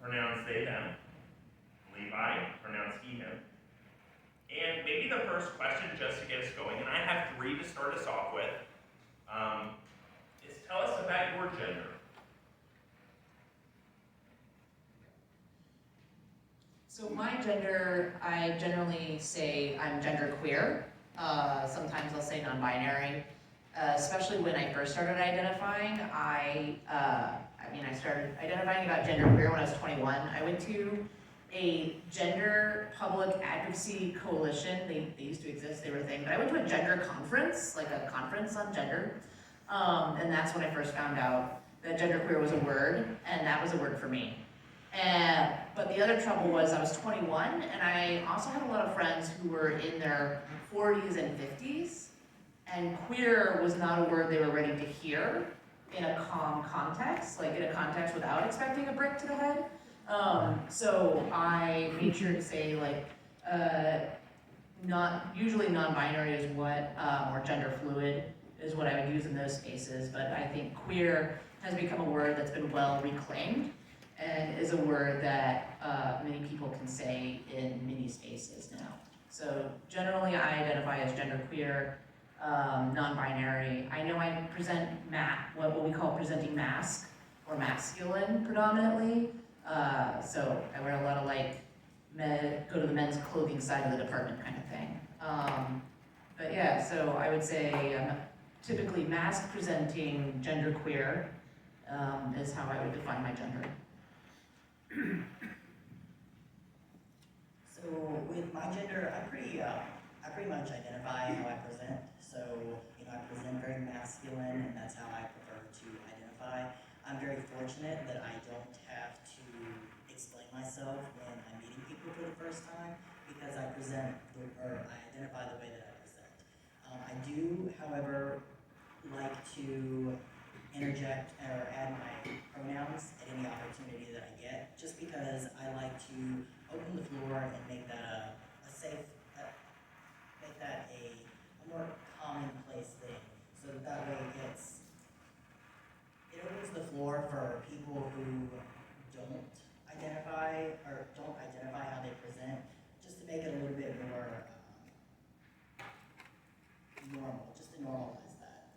pronounce they, them. Levi, pronounce he, him. And maybe the first question, just to get us going, and I have 3 to start us off with, is tell us about your gender. So my gender, I generally say I'm genderqueer. Sometimes I'll say non-binary. Especially when I first started identifying, I started identifying about genderqueer when I was 21. I went to a gender public advocacy coalition. They used to exist, they were a thing. But I went to a gender conference, like a conference on gender. And that's when I first found out that genderqueer was a word, and that was a word for me. But the other trouble was I was 21, and I also had a lot of friends who were in their 40s and 50s, and queer was not a word they were ready to hear in a calm context, like in a context without expecting a brick to the head. So I made sure to say usually non-binary is what, or gender fluid is what I would use in those spaces, but I think queer has become a word that's been well reclaimed and is a word that many people can say in many spaces now. So generally I identify as genderqueer, non-binary. I know I present what we call presenting mask or masculine predominantly. So I wear a lot of go to the men's clothing side of the department kind of thing. But yeah, so I would say I'm typically mask presenting genderqueer is how I would define my gender. So with my gender, I pretty much identify how I present. So, I present very masculine, and that's how I prefer to identify. I'm very fortunate that I don't have to explain myself when I'm meeting people for the first time, because I identify the way that I present. I do, however, like to interject or add my pronouns at any opportunity that I get, just because I like to open the floor and make that a safe, make that a more commonplace thing, so that way it opens the floor for people who don't identify how they present, just to make it a little bit more normal, just to normalize that.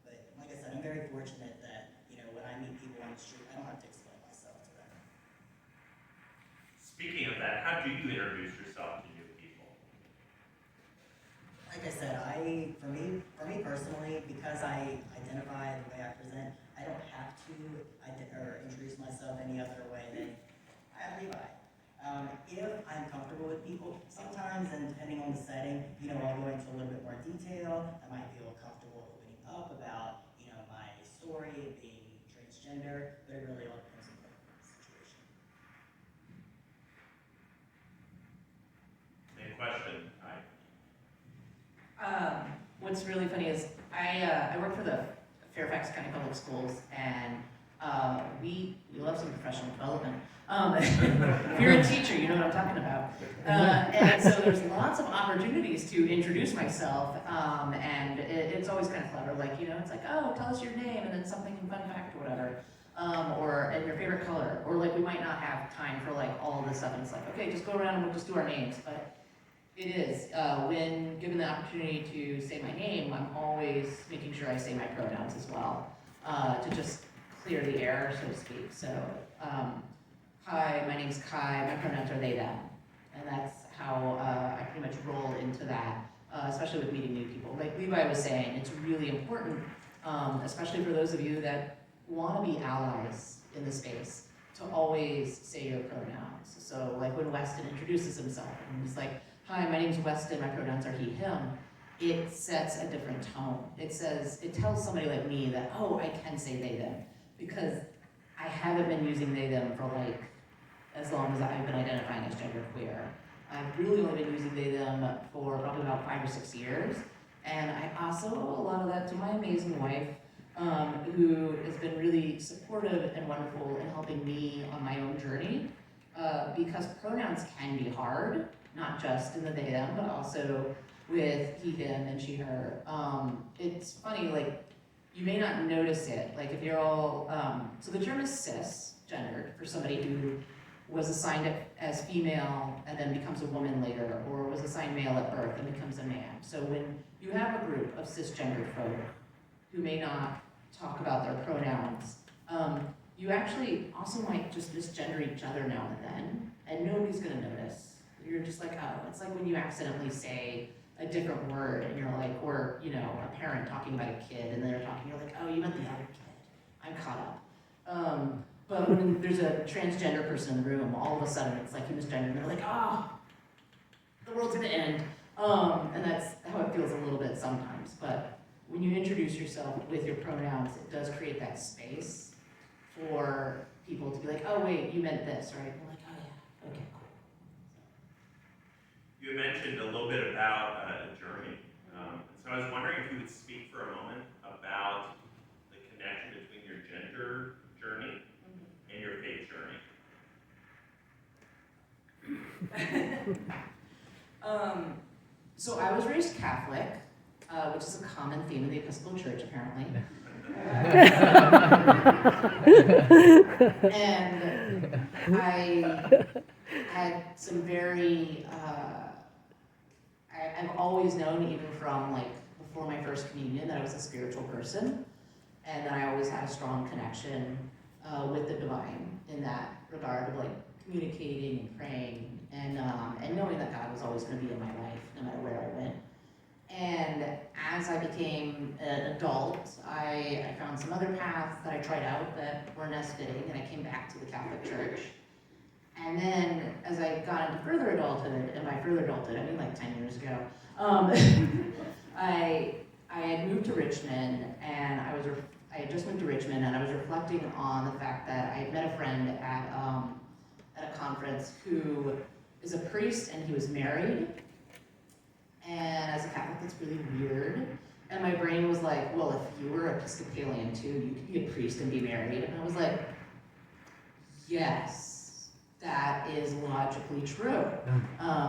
But like I said, I'm very fortunate that, when I meet people on the street, I don't have to explain myself to them. Speaking of that, how do you introduce yourself to new people? Like I said, for me personally, because I identify the way I present, I don't have to introduce myself any other way than I'm Levi. If I'm comfortable with people, sometimes, and depending on the setting, I'll go into a little bit more detail. I might feel comfortable opening up about, my story, being transgender, but it really all depends on the situation. Same question. What's really funny is I work for the Fairfax County Public Schools, and we love some professional development. If you're a teacher, you know what I'm talking about. And so there's lots of opportunities to introduce myself, and it's always kind of clever. It's like, oh, tell us your name, and then something fun fact or whatever, and your favorite color, or we might not have time for all of this stuff, and it's like, okay, just go around and we'll just do our names. But it is, when given the opportunity to say my name, I'm always making sure I say my pronouns as well, to just clear the air, so to speak. So, hi, my name's Kai, my pronouns are they, them. And that's how I pretty much roll into that, especially with meeting new people. Like Levi was saying, it's really important, especially for those of you that want to be allies in the space, to always say your pronouns. So when Weston introduces himself, and he's like, hi, my name's Weston, my pronouns are he, him, it sets a different tone. It tells somebody like me that, oh, I can say they, them, because I haven't been using they, them for as long as I've been identifying as genderqueer. I've really only been using they, them for probably about 5 or 6 years, and I also owe a lot of that to my amazing wife, who has been really supportive and wonderful in helping me on my own journey, because pronouns can be hard, not just in the they, them, but also with he, him, and she, her. It's funny, you may not notice it, if you're all, so the term is cisgendered for somebody who was assigned as female and then becomes a woman later, or was assigned male at birth and becomes a man. So when you have a group of cisgender folk who may not talk about their pronouns, you actually also might just misgender each other now and then, and nobody's gonna notice. You're just like, oh, it's like when you accidentally say a different word and you're like, or, you know, a parent talking about a kid and they're talking, you're like, oh, you meant the other kid. I'm caught up. But when there's a transgender person in the room, all of a sudden it's like you misgender and they're like, oh, the world's gonna end. And that's how it feels a little bit sometimes. But when you introduce yourself with your pronouns, it does create that space for people to be like, oh wait, you meant this, right? We're like, oh yeah, okay, cool. You mentioned a little bit about journey. So I was wondering if you would speak for a moment about the connection between your gender journey and your faith journey. So I was raised Catholic, which is a common theme in the Episcopal Church, apparently. And I had some very, I've always known, even from like before my first communion, that I was a spiritual person, and that I always had a strong connection with the divine in that regard of like communicating and praying and knowing that God was always going to be in my life no matter where I went. And as I became an adult, I found some other paths that I tried out that weren't as fitting, and I came back to the Catholic Church. And then as I got into further adulthood, and by further adulthood, I mean like 10 years ago, I had moved to Richmond, and I had just moved to Richmond, and I was reflecting on the fact that I had met a friend at a conference who is a priest, and he was married. And as a Catholic, that's really weird. And my brain was like, well, if you were Episcopalian too, you could be a priest and be married. And I was like, yes, that is logically true.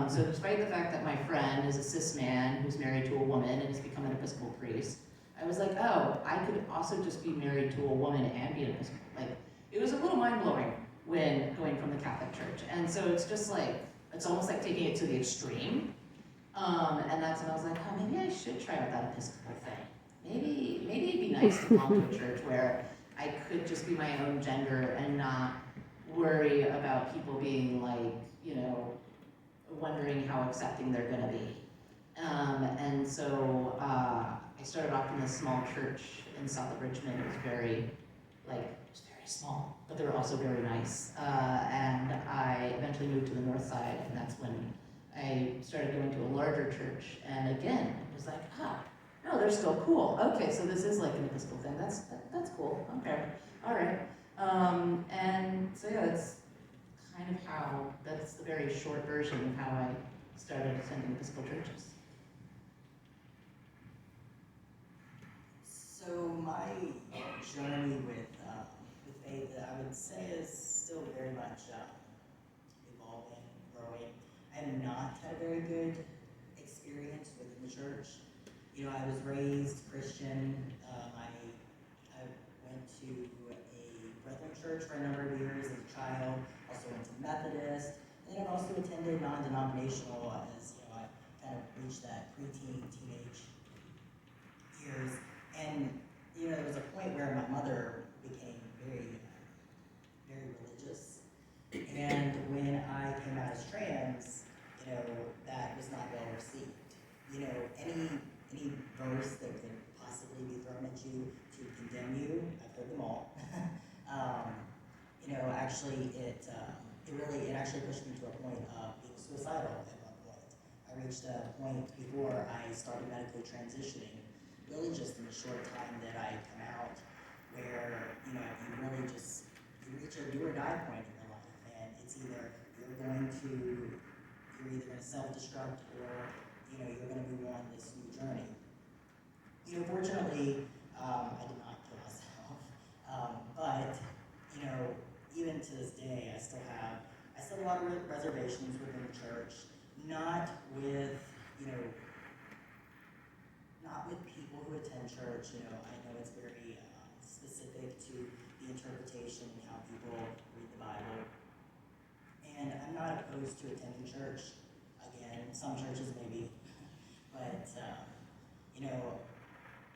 So despite the fact that my friend is a cis man who's married to a woman and has become an Episcopal priest, I was like, oh, I could also just be married to a woman and be an Episcopal. Like, it was a little mind-blowing when going from the Catholic Church. And so it's just like, it's almost like taking it to the extreme. And that's when I was like, oh, maybe I should try out that Episcopal thing. Maybe it'd be nice to belong to a church where I could just be my own gender and not worry about people being like, you know, wondering how accepting they're gonna be. And so I started off in this small church in south of Richmond. It was very small, but they were also very nice. And I eventually moved to the north side, and that's when I started going to a larger church, and again, it was like, no, they're still cool. Okay, so this is like an Episcopal thing. That's cool. Okay, all right. And so yeah, that's kind of that's the very short version of how I started attending Episcopal churches. So my journey with faith, I would say, is still very much evolving, growing. I have not had a very good experience within the church. You know, I was raised Christian. I went to a Brethren church for a number of years as a child. Also went to Methodist. And then I've also attended non-denominational as, you know, I kind of reached that preteen, teenage years. And, you know, there was a point where my mother became very, very religious. And when I came out as trans, you know, that was not well received. You know, any verse that could possibly be thrown at you to condemn you, I've heard them all. You know, actually, it actually pushed me to a point of being suicidal at one point. I reached a point before I started medically transitioning, really just in the short time that I come out, where, you know, you reach a do or die point in your life, and it's either you're either going to self-destruct or, you know, you're going to move on this new journey. You know, fortunately, I did not kill myself, but, you know, even to this day, I still have a lot of reservations within the church, not with people who attend church. You know, I know it's very specific to the interpretation and how people read the Bible. opposed to attending church. Again, some churches maybe, but you know,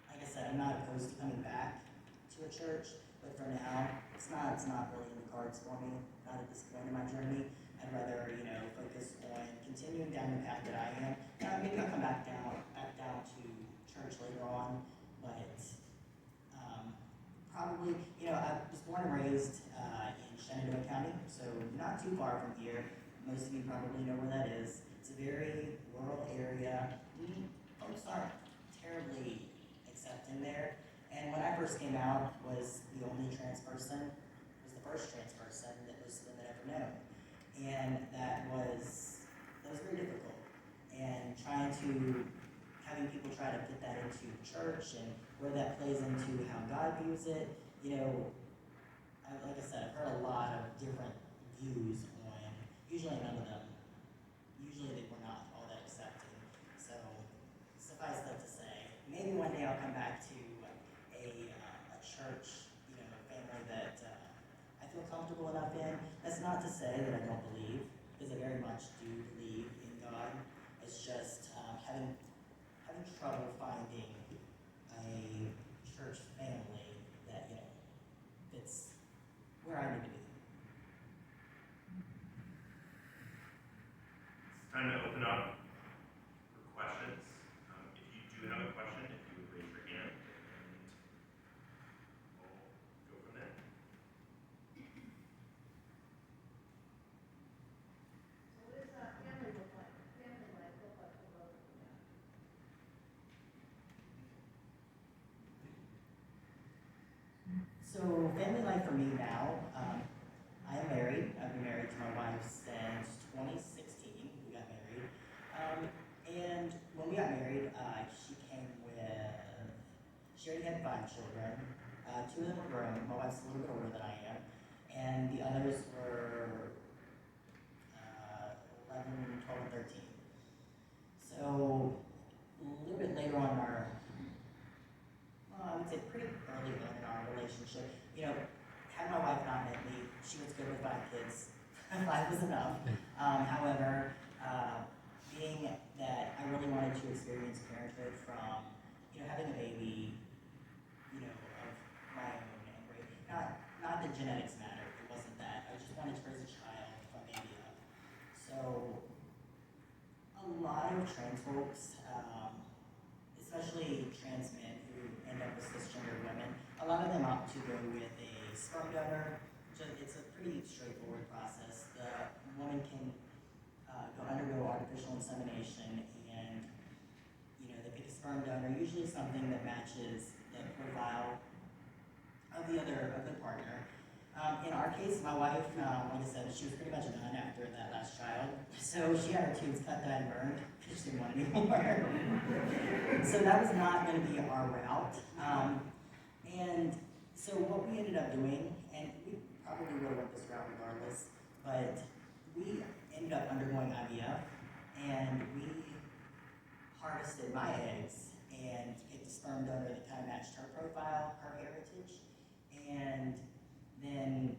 like I said, I'm not opposed to coming back to a church, but for now, it's not really in the cards for me. Not at this point in my journey. I'd rather, you know, focus on continuing down the path that I am. Maybe I'll come back down to church later on, but probably, you know, I was born and raised in Shenandoah County, so not too far from here. Most of you probably know where that is. It's a very rural area. Folks aren't terribly accepting there. And when I first came out, was the only trans person, was the first trans person that Muslim had ever known. And that was very difficult. And having people try to fit that into church and where that plays into how God views it, you know, like I said, I've heard a lot of different views on, usually they were not all that accepting. So, suffice that to say, maybe one day I'll come back to a church, you know, family that I feel comfortable enough in. That's not to say that I don't believe, because I very much do believe in God. It's just having trouble finding a church family that, you know, fits where I need to be. It's time to open up for questions. If you do have a question, if you would raise your hand, and we'll go from there. So what does family look like? Family life look like for both of you? So family life for me now, I am married. I've been married to my wife since 2016. We got married. And when we got married, she already had 5 children. 2 of them were grown. My wife's a little bit older than I am. And the others were 11, 12, and 13. So a little bit later on in I would say pretty early on in our relationship, you know, had my wife not met me, she was good with 5 kids. 5 was enough. However, being that I really wanted to experience parenthood from, you know, having a baby, you know, of my own and great. Not that genetics mattered, it wasn't that. I just wanted to raise a child from baby up. So a lot of trans folks, especially trans men who end up with cisgender women, a lot of them opt to go with a sperm donor. It's a pretty straightforward process. The woman can undergo artificial insemination, and you know, they pick a sperm donor, usually something that matches the profile of the partner. In our case, my wife, like I said, she was pretty much done after that last child. So she had her tubes cut, dyed, and burned. She didn't want any more. So that was not going to be our route. And so what we ended up doing, and we probably would have went this route regardless, but we ended up undergoing IVF, and we harvested my eggs and picked a sperm donor that kind of matched her profile, her heritage, and then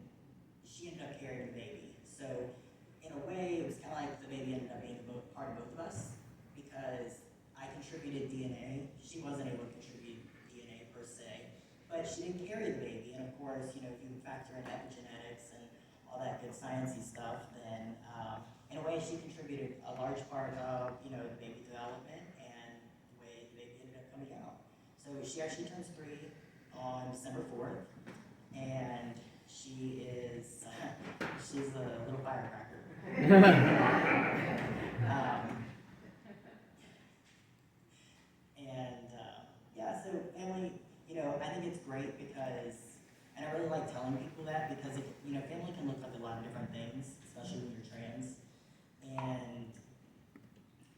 she ended up carrying the baby. So in a way, it was kind of like the baby ended up being part of both of us, because I contributed DNA. She wasn't able to contribute DNA per se, but she didn't carry the baby. And of course, you know, if you factor in epigenetics and all that good sciencey stuff, then in a way, she contributed a large part of, you know, the baby development and the way the baby ended up coming out. So she actually turns 3 on December 4th, and she's a little firecracker. Yeah, so family, you know, I think it's great because, and I really like telling people that, because, you know, family can look like a lot of different things, especially when you're trans. And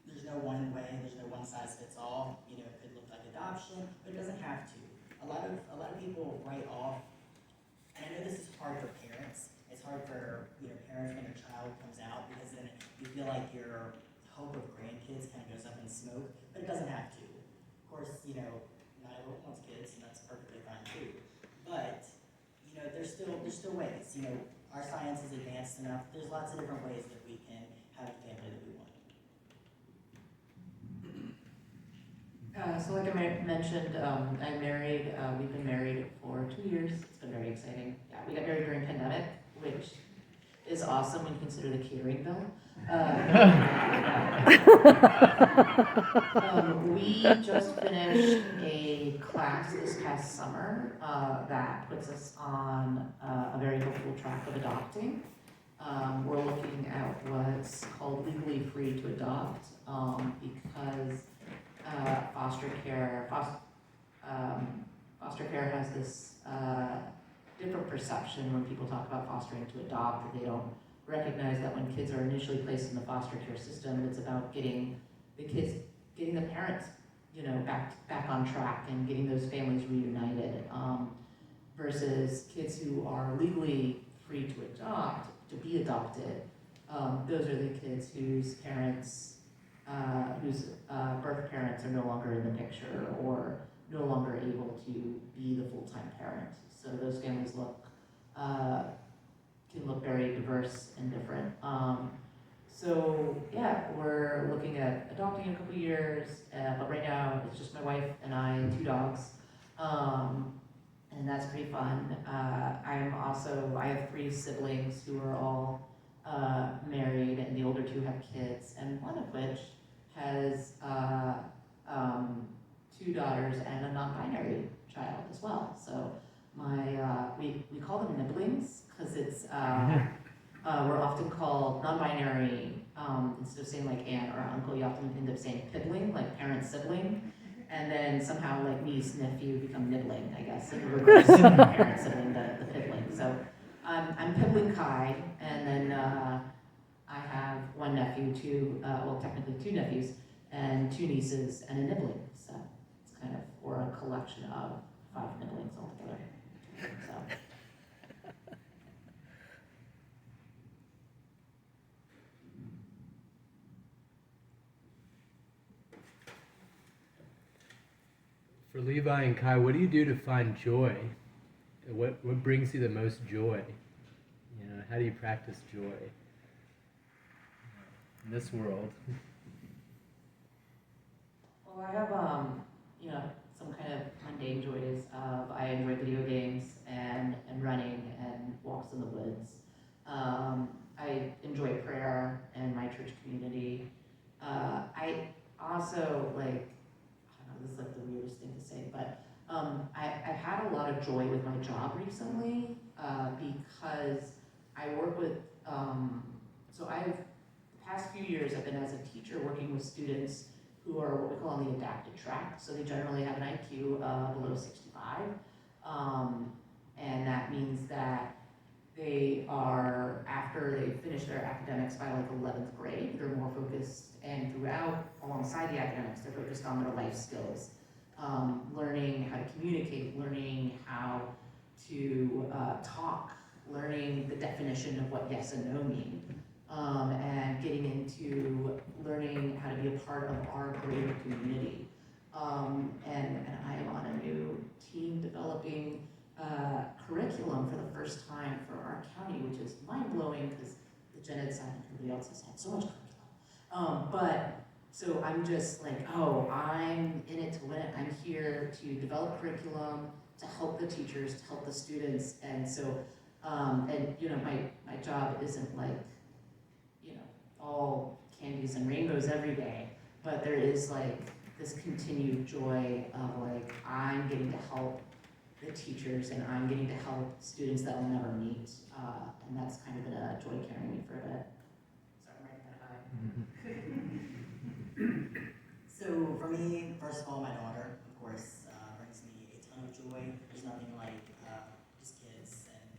there's no one way, there's no one size fits all. You know, it could look like adoption, but it doesn't have to. A lot of people write off, and I know this is hard for parents. It's hard for, you know, parents when their child comes out, because then you feel like your hope of grandkids kind of goes up in smoke, but it doesn't have to. Of course, you know, not everyone wants kids, and that's perfectly fine too. But you know, there's still ways. You know, our science is advanced enough. There's lots of different ways that we can have the family that we want. So like I mentioned, I'm married, we've been married for 2 years. It's been very exciting. Yeah, we got married during pandemic, which is awesome when you consider the catering bill. We just finished a class this past summer that puts us on a very hopeful track of adopting. We're looking at what's called legally free to adopt because foster care has this different perception when people talk about fostering to adopt, that they don't recognize that when kids are initially placed in the foster care system, it's about getting the parents, back on track and getting those families reunited, versus kids who are legally free to adopt, to be adopted. Those are the kids whose parents, whose birth parents are no longer in the picture or no longer able to be the full-time parent. So those families can look very diverse and different. So yeah, we're looking at adopting in a couple of years, but right now it's just my wife and I and 2 dogs, and that's pretty fun. I have 3 siblings who are all married, and the older 2 have kids, and one of which has 2 daughters and a non-binary child as well. So we call them nibblings because it's we're often called non-binary, instead of saying like aunt or uncle, you often end up saying pibbling, like parent sibling, and then somehow like niece, nephew become nibbling, I guess, in reverse parent sibling, the pibbling. So I'm pibbling Kai, and then I have 1 nephew, technically 2 nephews, and 2 nieces, and a nibbling. So it's kind of, or a collection of 5 nibblings altogether. So. For Levi and Kai, what do you do to find joy? What brings you the most joy? How do you practice joy in this world? Well, I have some kind of mundane joys. I enjoy video games and running and walks in the woods. I enjoy prayer and my church community. I also this is like the weirdest thing to say, but I've had a lot of joy with my job recently because I work with, the past few years I've been as a teacher working with students who are what we call on the adapted track. So they generally have an IQ below 65. And that means that they are, after they finish their academics by like 11th grade, they're more focused, and throughout, alongside the academics, they're focused on their life skills, learning how to communicate, learning how to talk, learning the definition of what yes and no mean, and getting into learning how to be a part of our greater community. And I am on a new team developing curriculum for the first time for our county, which is mind-blowing because the gen ed side and everybody else has had so much curriculum. But so I'm just like, I'm in it to win it. I'm here to develop curriculum, to help the teachers, to help the students. And so, my job isn't like, all candies and rainbows every day, but there is like this continued joy of like, I'm getting to help the teachers and I'm getting to help students that I'll never meet. And that's kind of been a joy carrying me for a bit. Sorry, I'm writing that high. So for me, first of all, my daughter, of course, brings me a ton of joy. There's nothing like just kids, and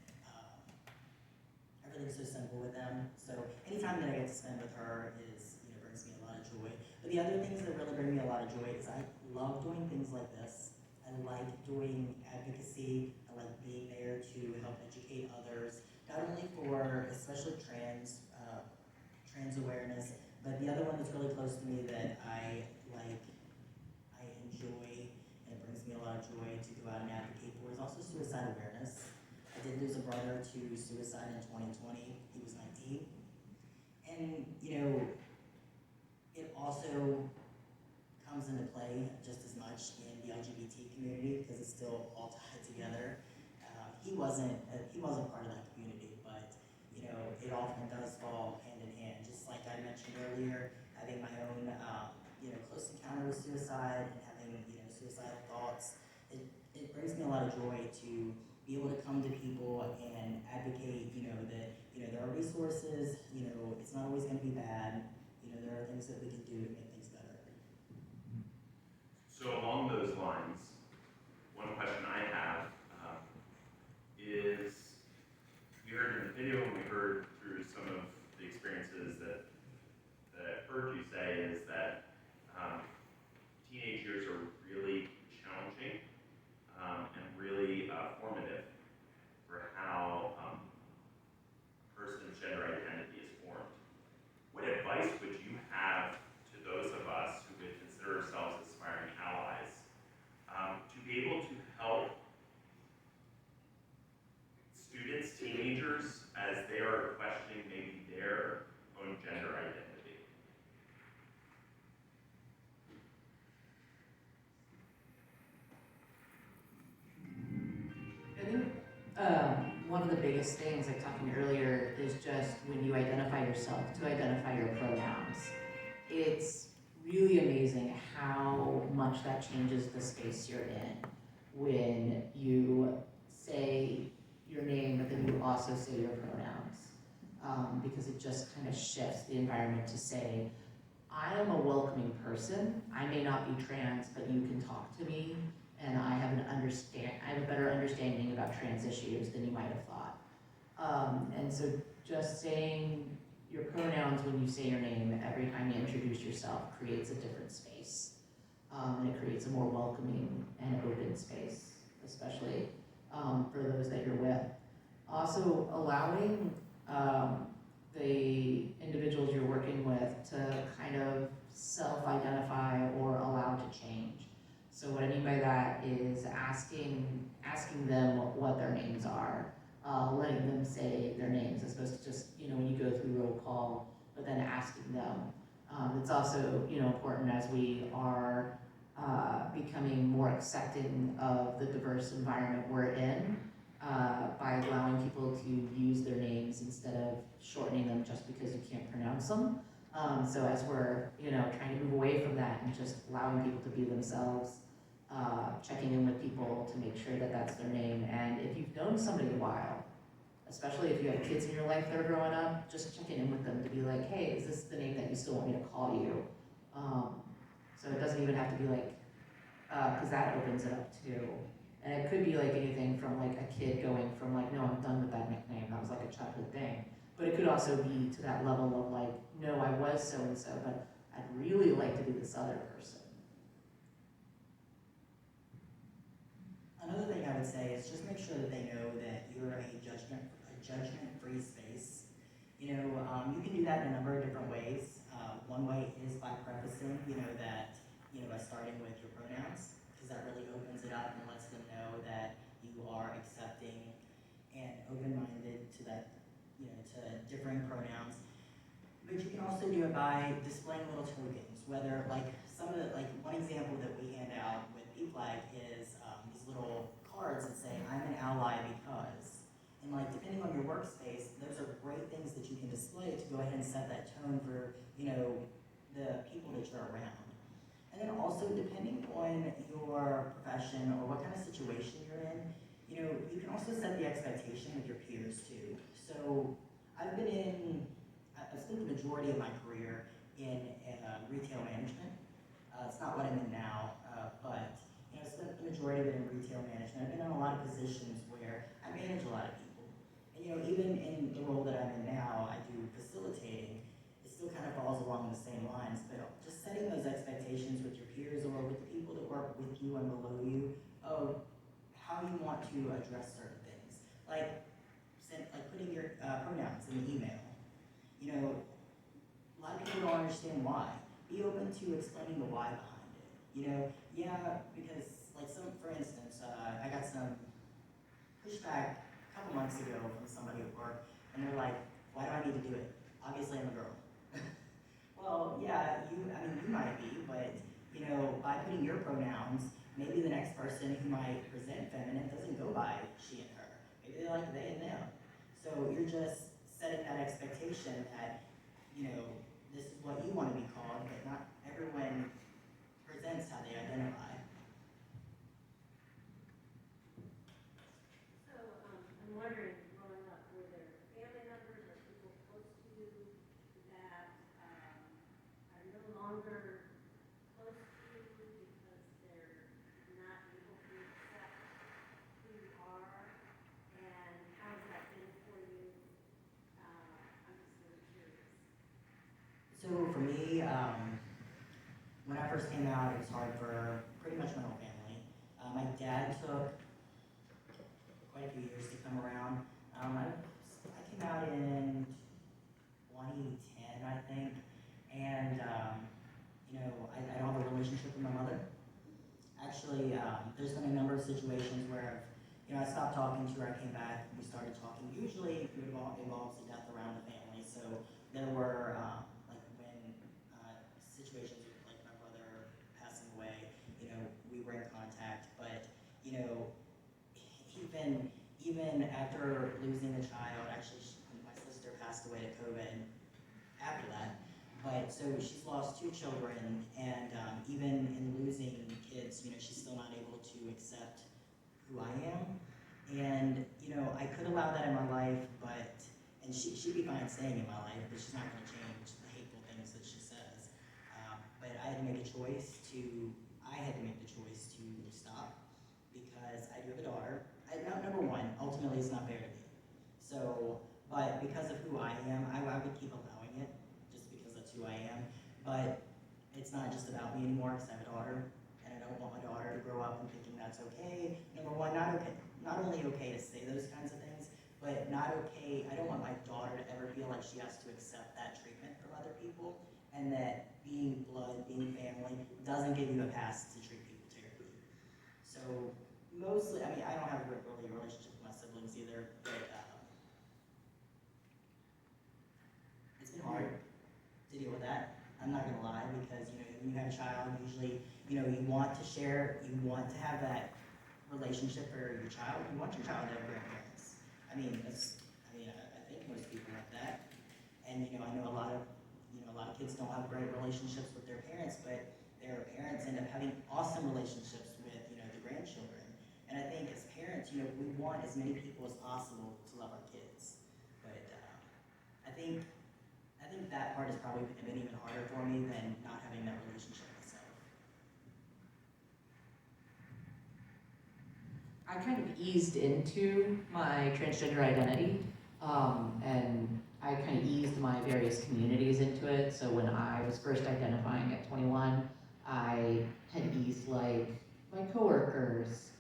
everything's so simple with them. So anytime that I get to spend with her is, brings me a lot of joy. But the other things that really bring me a lot of joy is I love doing things like this. I like doing advocacy. I like being there to help educate others, not only for especially trans awareness, but the other one that's really close to me that I enjoy, and it brings me a lot of joy to go out and advocate for, is also suicide awareness. I did lose a brother to suicide in 2020. He was 19. And, you know, it also comes into play just as much in the LGBT community because it's still all tied together. He wasn't part of that community, but, you know, it often does fall hand in hand. Just like I mentioned earlier, having my own, you know, close encounter with suicide and having, you know, suicidal thoughts, it brings me a lot of joy to be able to come to people and advocate, you know, that, you know, there are resources, you know, it's not always going to be bad, you know, there are things that we can do to make things better. So along those lines, one question I have is, we heard in the video and we heard through some of the experiences that I've heard you say is that teenage years are really challenging and really formative for how a person's gender identity is formed. What advice would you have to those of us who would consider ourselves aspiring allies to be able to help students, teenagers, as they are questioning maybe their own gender identity? I think one of the biggest things, like talking earlier, is just when you identify yourself, to identify your pronouns. It's really amazing how much that changes the space you're in when you say your name, but then you also say your pronouns, because it just kind of shifts the environment to say, I am a welcoming person. I may not be trans, but you can talk to me, and I have a better understanding about trans issues than you might have thought. And so just saying your pronouns when you say your name every time you introduce yourself creates a different space, and it creates a more welcoming and open space, especially for those that you're with. Also allowing the individuals you're working with to kind of self-identify or allow to change. So what I mean by that is asking them what their names are, letting them say their names as opposed to just, you know, when you go through roll call, but then asking them. It's also, you know, important as we are becoming more accepting of the diverse environment we're in, by allowing people to use their names instead of shortening them just because you can't pronounce them. So as we're, you know, trying to move away from that and just allowing people to be themselves, checking in with people to make sure that that's their name. And if you've known somebody a while, especially if you have kids in your life that are growing up, just checking in with them to be like, hey, is this the name that you still want me to call you? So it doesn't even have to be like, because that opens it up too. And it could be like anything from like a kid going from like, no, I'm done with that nickname, that was like a childhood thing. But it could also be to that level of like, no, I was so-and-so, but I'd really like to be this other person. Another thing I would say is just make sure that they know that you're a judgment-free space. You know, you can do that in a number of different ways. One way is by prefacing, you know, that, you know, by starting with your pronouns, because that really opens it up and lets them know that you are accepting and open-minded to that, you know, to differing pronouns. But you can also do it by displaying little tokens, whether like some of the, like one example that we hand out with E-Flag is these little cards that say, I'm an ally because. And like depending on your workspace, those are great things that you can display to go ahead and set that tone for, you know, the people that you're around. And then also depending on your profession or what kind of situation you're in, you know, you can also set the expectation with your peers too. So I've spent the majority of my career in retail management. It's not what I'm in now, but you know, I spent the majority of it in retail management. I've been in a lot of positions where I manage a lot of people. And you know, even in the role that I'm in now, I do facilitating. It still kind of falls along the same lines, but just setting those expectations with your peers or with the people that work with you and below you of how you want to address certain things. Like putting your pronouns in the email. You know, a lot of people don't understand why. Be open to explaining the why behind it. You know, yeah, because like for instance, I got some pushback couple months ago from somebody at work, and they're like, why do I need to do it? Obviously I'm a girl. Well, yeah, you might be, but, you know, by putting your pronouns, maybe the next person who might present feminine doesn't go by she and her. Maybe they like they and them. So you're just setting that expectation that, you know, this is what you want to be called, but not everyone presents how they identify. So, I'm wondering, growing up, were there family members or people close to you that are no longer close to you because they're not able to accept who you are? And how has that been for you? I'm just really curious. So for me, when I first came out, it was hard for pretty much my whole family. My dad took quite a few years to come around. I came out in 2010, I think, and you know, I don't have a relationship with my mother. Actually, there's been a number of situations where, you know, I stopped talking to her, I came back, we started talking. Usually it involves a death around the family, so there were like when situations with like my brother passing away, you know, we were in contact, but you know, even after losing a child, actually my sister passed away to COVID after that. But so she's lost 2 children, and even in losing kids, you know, she's still not able to accept who I am. And you know, I could allow that in my life, and she'd be fine staying in my life, but she's not going to change the hateful things that she says. But I had to make the choice to stop, because I do have a daughter. Number one, ultimately it's not fair to me. So, but because of who I am, I would keep allowing it, just because that's who I am. But it's not just about me anymore, because I have a daughter, and I don't want my daughter to grow up and thinking that's okay. Number one, not only okay to say those kinds of things, but not okay, I don't want my daughter to ever feel like she has to accept that treatment from other people, and that being blood, being family, doesn't give you a pass to treat people terribly. So mostly, I mean, I don't have a really relationship with my siblings either, but it's been hard to deal with that. I'm not gonna lie, because you know, when you have a child, usually, you know, you want to share, you want to have that relationship for your child. You want your child to have grandparents. I think most people want that. And you know, I know a lot of kids don't have great relationships with their parents, but their parents end up having awesome relationships with, you know, the grandchildren. And I think as parents, you know, we want as many people as possible to love our kids. But I think that part has probably been even harder for me than not having that relationship myself. I kind of eased into my transgender identity, and I kind of eased my various communities into it. So when I was first identifying at 21, I had eased like my coworkers,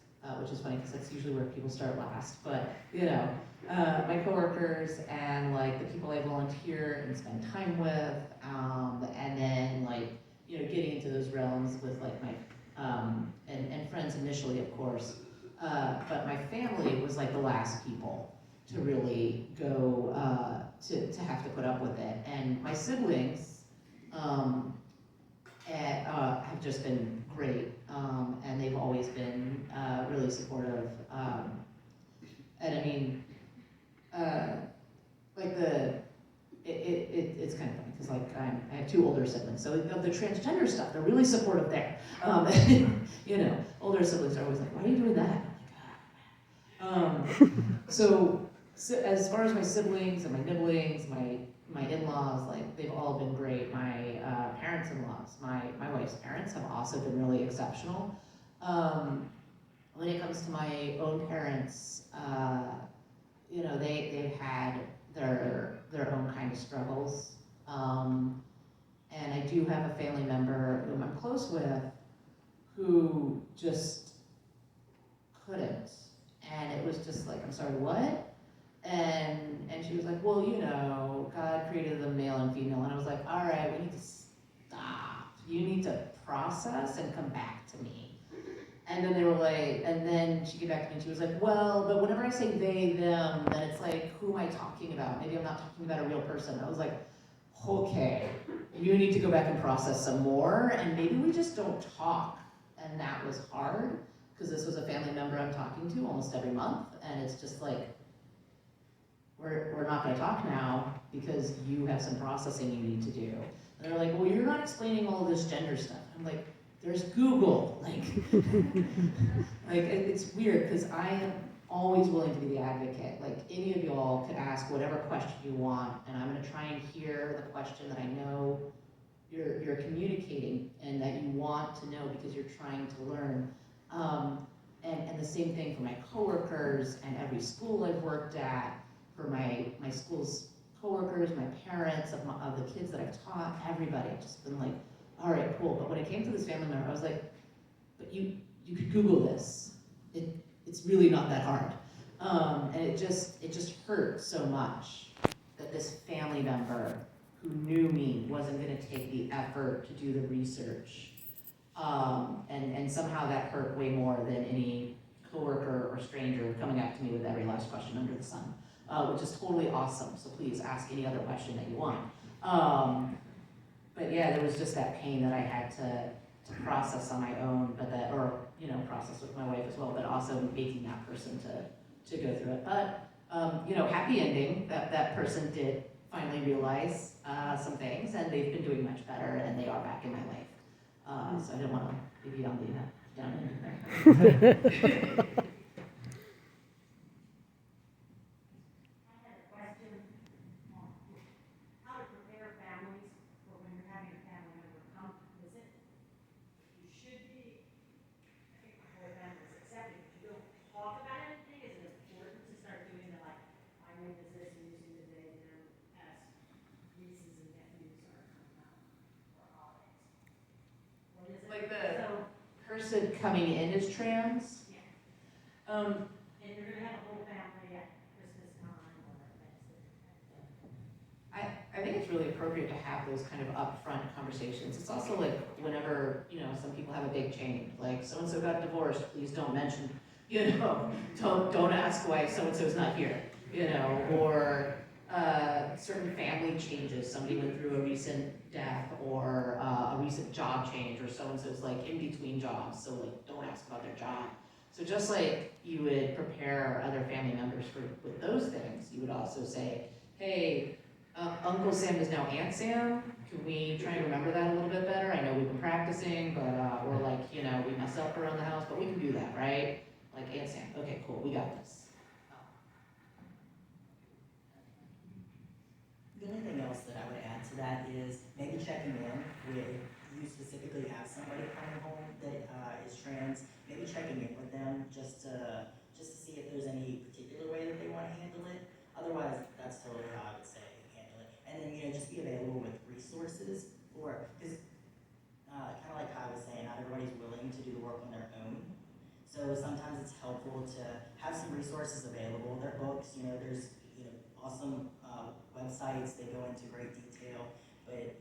which is funny because that's usually where people start last. But you know, my coworkers and like the people I volunteer and spend time with, and then like, you know, getting into those realms with like my and friends initially, of course. But my family was like the last people to really go to have to put up with it, and my siblings have just been great, and they've always been really supportive. And I mean, like it's kind of funny because like I have 2 older siblings, so the transgender stuff, they're really supportive there. You know, older siblings are always like, "Why are you doing that?" I'm like, so as far as my siblings and my nibblings, my in-laws, like they've all been great. My parents-in-laws, my wife's parents have also been really exceptional. When it comes to my own parents, you know, they've had their own kind of struggles. And I do have a family member whom I'm close with who just couldn't. And it was just like, I'm sorry, what? And she was like, well, you know, God created them male and female. And I was like, all right, we need to stop. You need to process and come back to me. And then they were like, and then she came back to me and she was like, well, but whenever I say they, them, then it's like, who am I talking about? Maybe I'm not talking about a real person. I was like, okay, you need to go back and process some more, and maybe we just don't talk. And that was hard, because this was a family member I'm talking to almost every month, and it's just like, we're not gonna talk now because you have some processing you need to do. And they're like, well, you're not explaining all this gender stuff. I'm like, there's Google, it's weird, because I am always willing to be the advocate. Like, any of y'all could ask whatever question you want, and I'm gonna try and hear the question that I know you're communicating and that you want to know because you're trying to learn. And the same thing for my coworkers and every school I've worked at, for my school's coworkers, my parents, of the kids that I've taught, everybody. I've just been like, all right, cool. But when it came to this family member, I was like, but you could Google this. It's really not that hard. And it just hurt so much that this family member who knew me wasn't gonna take the effort to do the research. And somehow that hurt way more than any coworker or stranger coming up to me with every last question under the sun, which is totally awesome. So please ask any other question that you want. But yeah, there was just that pain that I had to process on my own, process with my wife as well, but also making that person to go through it. But, happy ending, that person did finally realize some things, and they've been doing much better, and they are back in my life. So I didn't want to leave you on the down ending there. I had a question on how to prepare families for when you're having a family member come to visit. You should be, I think the whole family is accepting, but you don't talk about anything. Is it important to start doing the, like, my name is this, and using the they, them as nieces and nephews are coming out for holidays? Or is it? Like the So, person coming in is trans. yeah, Um, and you're gonna have a whole family at Christmas time or Thanksgiving. I think it's really appropriate to have those kind of upfront conversations. It's also like whenever, some people have a big change, like so-and-so got divorced, please don't mention, don't ask why so-and-so's not here, or certain family changes. Somebody went through a recent death or a recent job change, or so-and-so's like in between jobs, so like don't ask about their job. So just like you would prepare other family members with those things, you would also say, hey, Uncle Sam is now Aunt Sam. Can we try and remember that a little bit better? I know we've been practicing, but we're like, we mess up around the house, but we can do that, right? Like Aunt Sam. Okay, cool, we got this. The only thing else that I would add to that is maybe checking in with, you specifically have somebody coming home that is trans, maybe checking in with them just to see if there's any particular way that they want to handle it. Otherwise, that's totally how I would say handle it. And then, just be available with resources, because kind of like I was saying, not everybody's willing to do the work on their own. So sometimes it's helpful to have some resources available. Their books, there's awesome websites. They go into great detail, but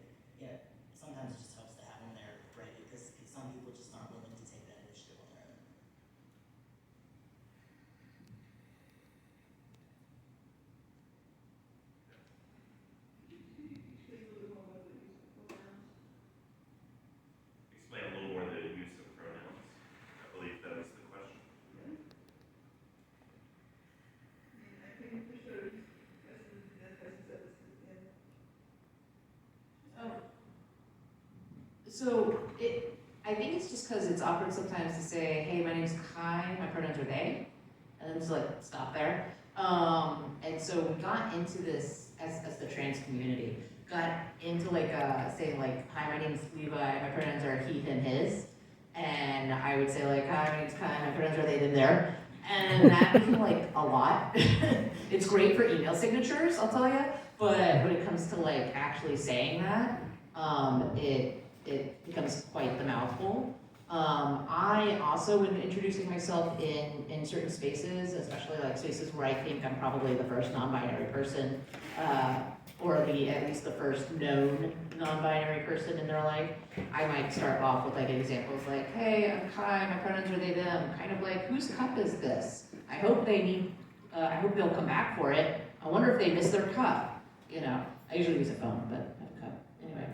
sometimes it just helps to have them there ready, because some people just aren't willing to take that initiative on their own. Explain a little more the use of pronouns. I believe that was the question. So I think it's just because it's awkward sometimes to say, hey, my name's Kai, my pronouns are they, and then just like stop there. And so we got into this as the trans community, got into saying like, hi, my name's Levi, my pronouns are he, him, his, and I would say like, hi, my name's Kai, my pronouns are they, them, their, and that became like a lot. It's great for email signatures, I'll tell you, but when it comes to like actually saying that, it becomes quite the mouthful. I also, when introducing myself in certain spaces, especially like spaces where I think I'm probably the first non-binary person, or at least the first known non-binary person in their life, I might start off with like examples like, hey, I'm Kai, my pronouns are they, them, kind of like, whose cup is this? I hope I hope they'll come back for it. I wonder if they missed their cup, you know. I usually use a phone, but I have a cup, anyway.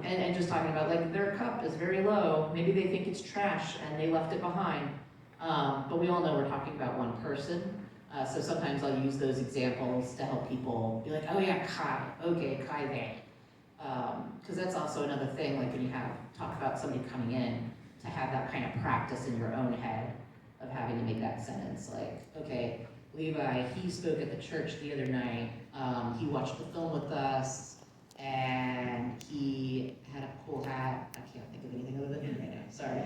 And just talking about like their cup is very low, maybe they think it's trash and they left it behind. But we all know we're talking about one person. So sometimes I'll use those examples to help people be like, oh yeah, Kai, okay, Kai they. Because that's also another thing, like when you talk about somebody coming in, to have that kind of practice in your own head of having to make that sentence, like, okay, Levi, he spoke at the church the other night, he watched the film with us, and he had a cool hat. I can't think of anything other than him right now, sorry.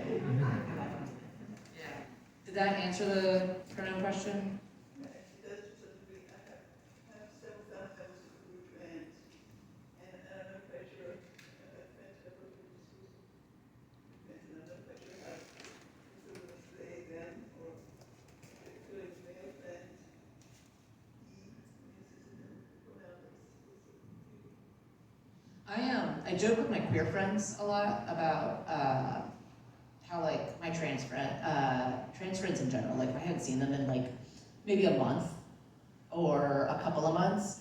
Yeah. Did that answer the pronoun question? I joke with my queer friends a lot about how like my trans friends in general, like if I hadn't seen them in like maybe a month or a couple of months,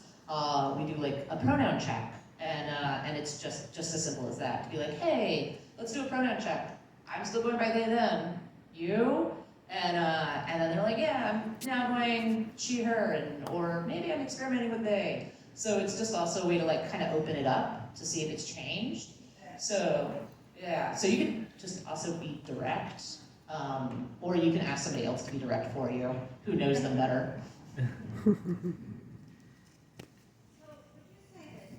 we do like a pronoun check, and it's just as simple as that, to be like, hey, let's do a pronoun check. I'm still going by they, them. You? And then they're like, yeah, I'm now going she, her, or maybe I'm experimenting with they. So it's just also a way to like kind of open it up to see if it's changed. So yeah, so you can just also be direct, or you can ask somebody else to be direct for you, who knows them better. So would you say that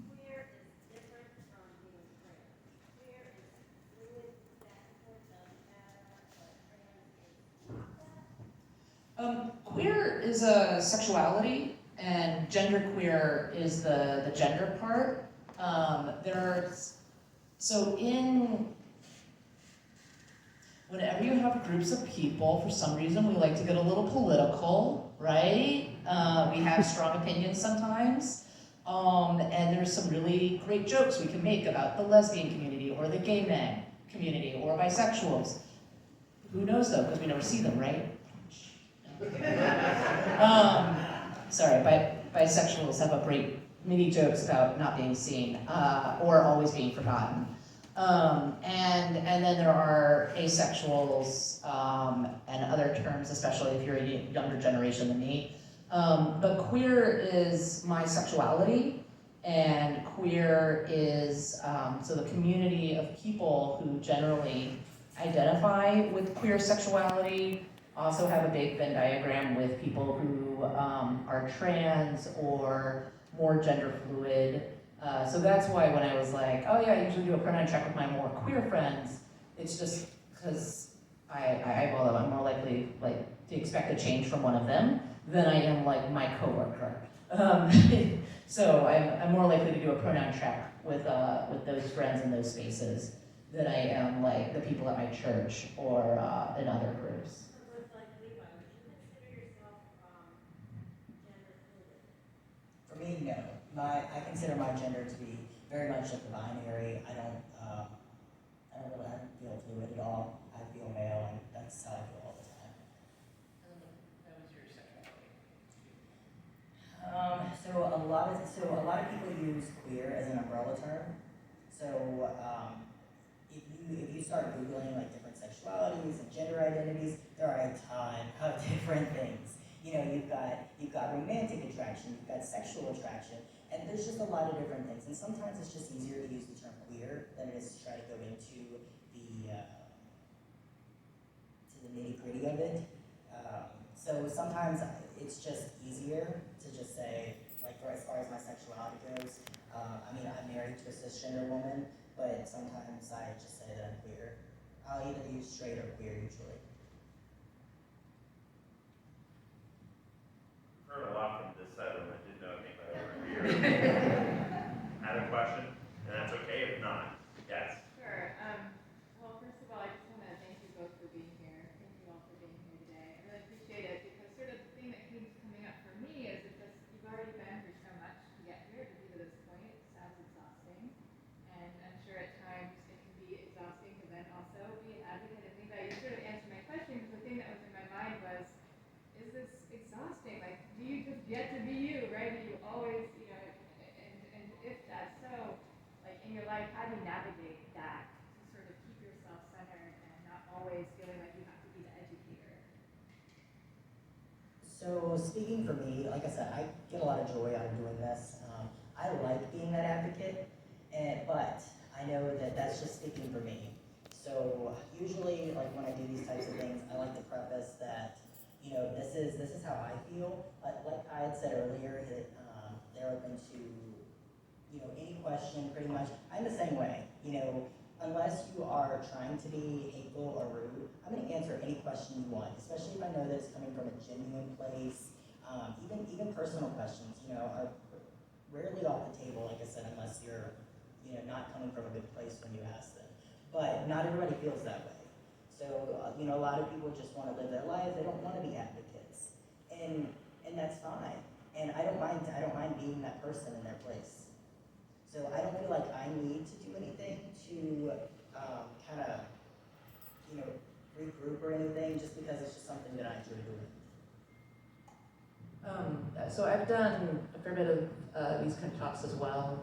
queer is different from being trans? Queer is fluid, that doesn't matter, but trans is not that? Queer is a sexuality, and genderqueer is the gender part. Whenever you have groups of people, for some reason we like to get a little political, right? We have strong opinions sometimes, and there's some really great jokes we can make about the lesbian community, or the gay men community, or bisexuals. Who knows though, because we never see them, right? Bisexuals have a great many jokes about not being seen, or always being forgotten. And then there are asexuals, and other terms, especially if you're a younger generation than me. But queer is my sexuality, and queer is, so the community of people who generally identify with queer sexuality also have a big Venn diagram with people who are trans or more gender fluid. So that's why when I was like, oh yeah, I usually do a pronoun check with my more queer friends, it's just because I eyeball them. I'm more likely like to expect a change from one of them than I am like my coworker. So I'm more likely to do a pronoun check with those friends in those spaces than I am like the people at my church or in other groups. So it's like Levi, would you consider yourself gender fluid? For me, no. I consider my gender to be very much like the binary. I don't feel fluid at all. I feel male, and that's how I feel all the time. That was your sexuality. So a lot of people use queer as an umbrella term. So if you start Googling like different sexualities and gender identities, there are a ton of different things. You know, you've got romantic attraction, you've got sexual attraction, and there's just a lot of different things. And sometimes it's just easier to use the term queer than it is to try to go into the nitty-gritty of it. So sometimes it's just easier to just say, like, for as far as my sexuality goes, I'm married to a cisgender woman, but sometimes I just say that I'm queer. I'll either use straight or queer usually. Heard a lot from this side of the room. I didn't know anybody over here. Had a question? And that's okay if not. Yes. Sure. Well, first of all, I just want to thank you both for being here. Thank you all for being here today. I really appreciate it because sort of the thing that keeps coming up for me is that you've already been through so much together. in your life, how do you navigate that to sort of keep yourself centered and not always feeling like you have to be the educator? So speaking for me, like I said, I get a lot of joy out of doing this. I like being that advocate, but I know that that's just speaking for me. So usually, like when I do these types of things, I like to preface that, this is how I feel. Like I had said earlier, that they're open to, any question pretty much. I'm the same way, unless you are trying to be hateful or rude, I'm going to answer any question you want, especially if I know that it's coming from a genuine place. Even personal questions, are rarely off the table, like I said, unless you're, not coming from a good place when you ask them. But not everybody feels that way. So, a lot of people just want to live their lives. They don't want to be advocates, and that's fine. And I don't mind being that person in their place. So I don't feel like I need to do anything to kind of, regroup or anything, just because it's just something that I enjoy doing. So I've done a fair bit of these kind of talks as well.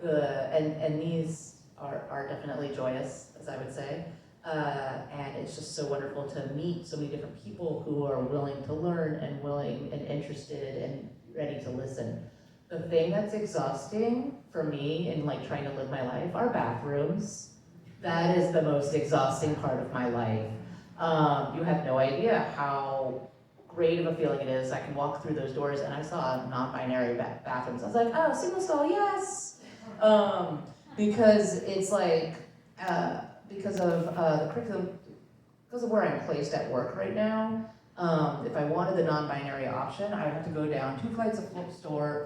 And these are definitely joyous, as I would say. And it's just so wonderful to meet so many different people who are willing to learn and willing and interested and ready to listen. The thing that's exhausting for me in like trying to live my life are bathrooms. That is the most exhausting part of my life. You have no idea how great of a feeling it is. I can walk through those doors and I saw non-binary bathrooms. I was like, oh, single stall, yes! Because it's like, because of the curriculum, because of where I'm placed at work right now, if I wanted the non-binary option, I would have to go down 2 flights of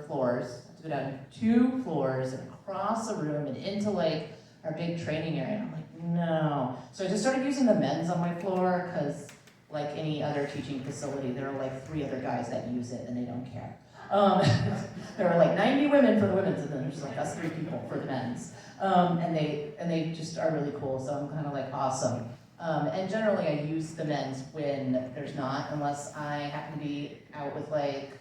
floors, have to go down 2 floors and across a room and into like our big training area. And I'm like, no. So I just started using the men's on my floor because like any other teaching facility, there are like 3 other guys that use it and they don't care. There are like 90 women for the women's and then there's like us 3 people for the men's. And they just are really cool, so I'm kind of like awesome. And generally I use the men's when there's not, unless I happen to be out with like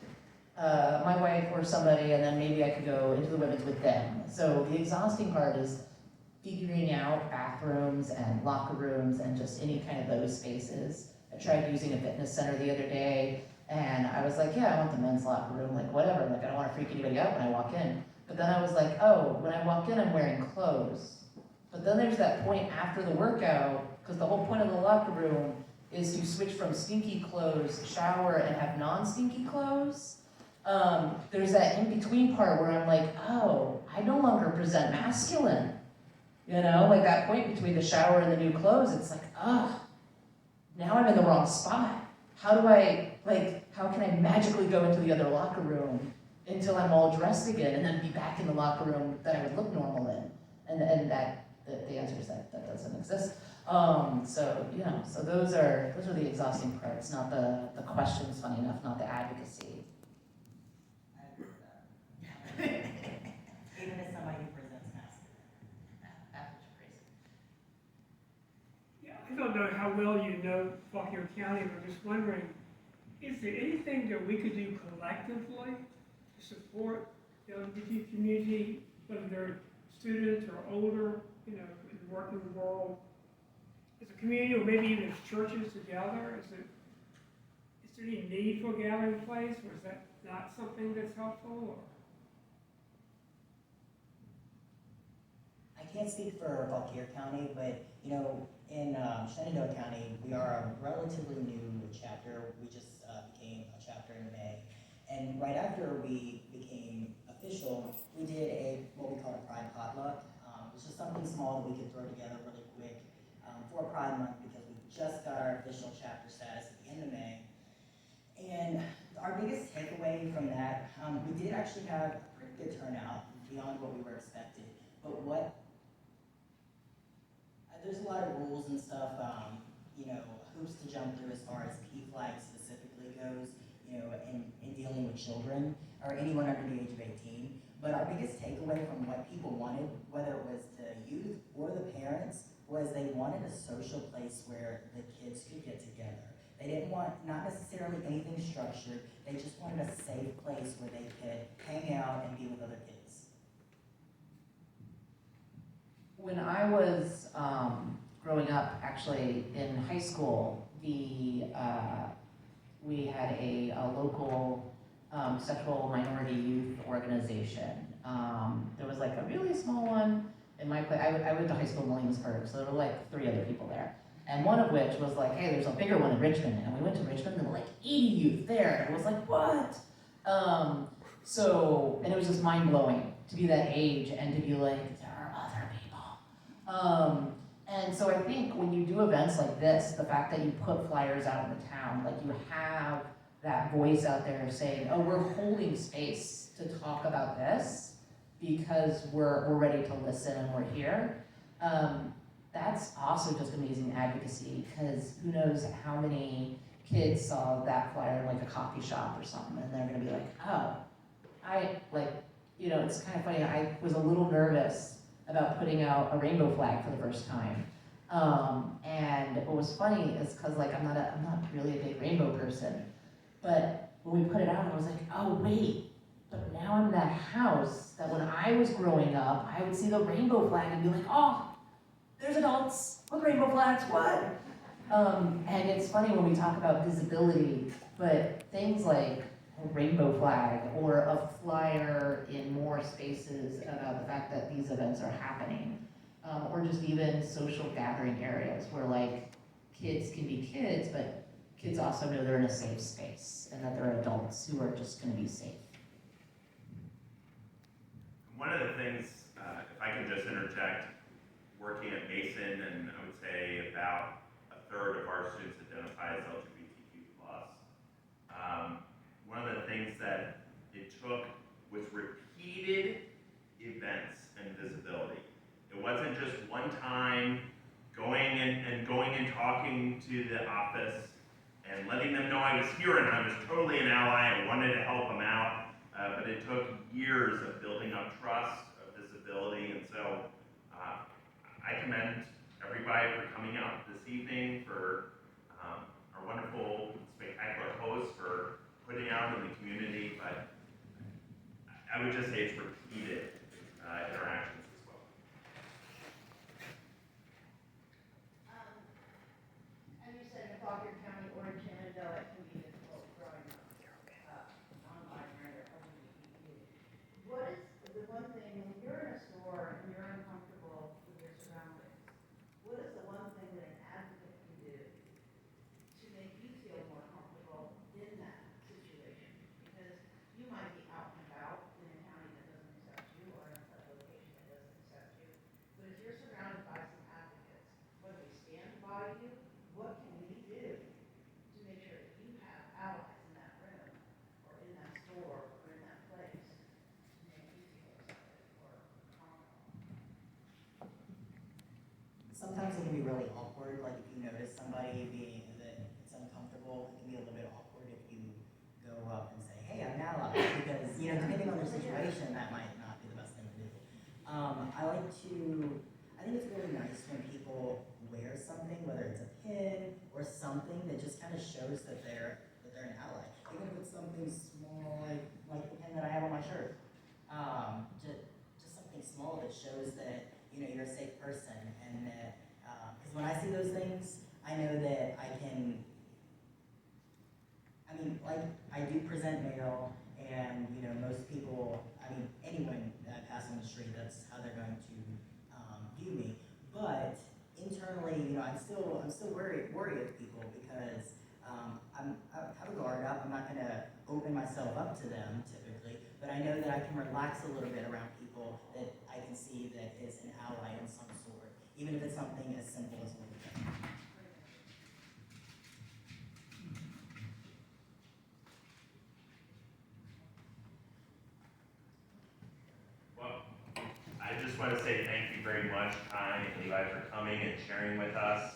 my wife or somebody, and then maybe I could go into the women's with them. So the exhausting part is figuring out bathrooms and locker rooms and just any kind of those spaces. I tried using a fitness center the other day, and I was like, yeah, I want the men's locker room, like whatever, like I don't want to freak anybody out when I walk in. But then I was like, oh, when I walk in, I'm wearing clothes. But then there's that point after the workout, because the whole point of the locker room is to switch from stinky clothes, shower, and have non-stinky clothes. There's that in-between part where I'm like, oh, I no longer present masculine. Like that point between the shower and the new clothes, it's like, now I'm in the wrong spot. How can I magically go into the other locker room until I'm all dressed again and then be back in the locker room that I would look normal in? And that the answer is that doesn't exist. So those are the exhausting parts, not the questions, funny enough, not the advocacy. I agree with that. Even as somebody who presents masculine. That's crazy. Yeah, I don't know how well you know Fauquier County, but I'm just wondering, is there anything that we could do collectively to support the LGBT community, whether they're students or older, in the working world, as a community, or maybe even as churches together? Is there any need for a gathering place, or is that not something that's helpful? Or? I can't speak for Fauquier County, but in Shenandoah County, we are a relatively new chapter. We just became a chapter in May, and right after we became official, we did what we call a Pride potluck. It was just something small that we could throw together really quick for Pride Month, because we just got our official chapter status at the end of May. And our biggest takeaway from that, we did actually have a pretty good turnout beyond what we were expected. But there's a lot of rules and stuff, hoops to jump through as far as P-flag specifically goes, in dealing with children or anyone under the age of 18. But our biggest takeaway from what people wanted, whether it was the youth or the parents, was they wanted a social place where the kids could get together. They didn't want, not necessarily anything structured, they just wanted a safe place where they could hang out and be with other kids. When I was growing up, actually in high school, we had a local sexual minority youth organization. There was like a really small one in my place. I went to high school in Williamsburg, so there were like 3 other people there. And one of which was like, hey, there's a bigger one in Richmond. And we went to Richmond, and there were like 80 youth there. And it was like, what? And it was just mind-blowing to be that age and to be like, there are other people. And so I think when you do events like this, the fact that you put flyers out in the town, like you have that voice out there saying, oh, we're holding space to talk about this because we're ready to listen and we're here. That's also just amazing advocacy, because who knows how many kids saw that flyer in like a coffee shop or something, and they're gonna be like, oh, it's kind of funny, I was a little nervous about putting out a rainbow flag for the first time. And what was funny is because like I'm not really a big rainbow person, but when we put it out, I was like, oh wait, but now I'm in that house that when I was growing up, I would see the rainbow flag and be like, oh, there's adults with rainbow flags, what? And it's funny when we talk about visibility, but things like a rainbow flag or a flyer in more spaces about the fact that these events are happening, or just even social gathering areas where like kids can be kids, but kids also know they're in a safe space and that there are adults who are just gonna be safe. One of the things, if I can just interject, working at Mason, and I would say about a third of our students identify as LGBTQ+. One of the things that it took was repeated events and visibility. It wasn't just one time going and talking to the office and letting them know I was here and I was totally an ally and wanted to help them out. But it took years of building up trust, of visibility, and so I commend everybody for coming out this evening, for our wonderful, spectacular hosts for putting out in the community, but I would just say it's repeated interactions as well. And you said in Fauquier County or in Shenandoah, it can be difficult growing up non-binary or LGBTQ. What is the one thing, when you're in a store and you're uncomfortable with your surroundings, what is the one thing that an advocate can do to make you feel more comfortable in that situation? Because you might be out and about in a county that doesn't accept you or in a location that doesn't accept you. But if you're surrounded by some advocates, whether they stand by you, what can we do to make sure that you have allies in that room or in that store or in that place to make you feel accepted or comfortable? Sometimes it can be really awkward, like if you notice somebody being that it's uncomfortable, it can be a little bit awkward if you go up and say, hey, I'm an ally, because, depending on their situation, that might not be the best thing to do. I think it's really nice when people wear something, whether it's a pin or something that just kind of shows that they're an ally. Even if it's something small, like the pin that I have on my shirt. Just something small that shows that, you're a safe person, and that, because when I see those things, I know that I do present mail, and, most people, anyone that passes on the street, that's how they're going to view me. But internally, I'm still worried of people, because I have a guard up. I'm not going to open myself up to them typically, but I know that I can relax a little bit around people that I can see that is an ally in some sort, even if it's something as simple as a little thing. Well, I just want to say thank you very much, Kai and Levi, for coming and sharing with us.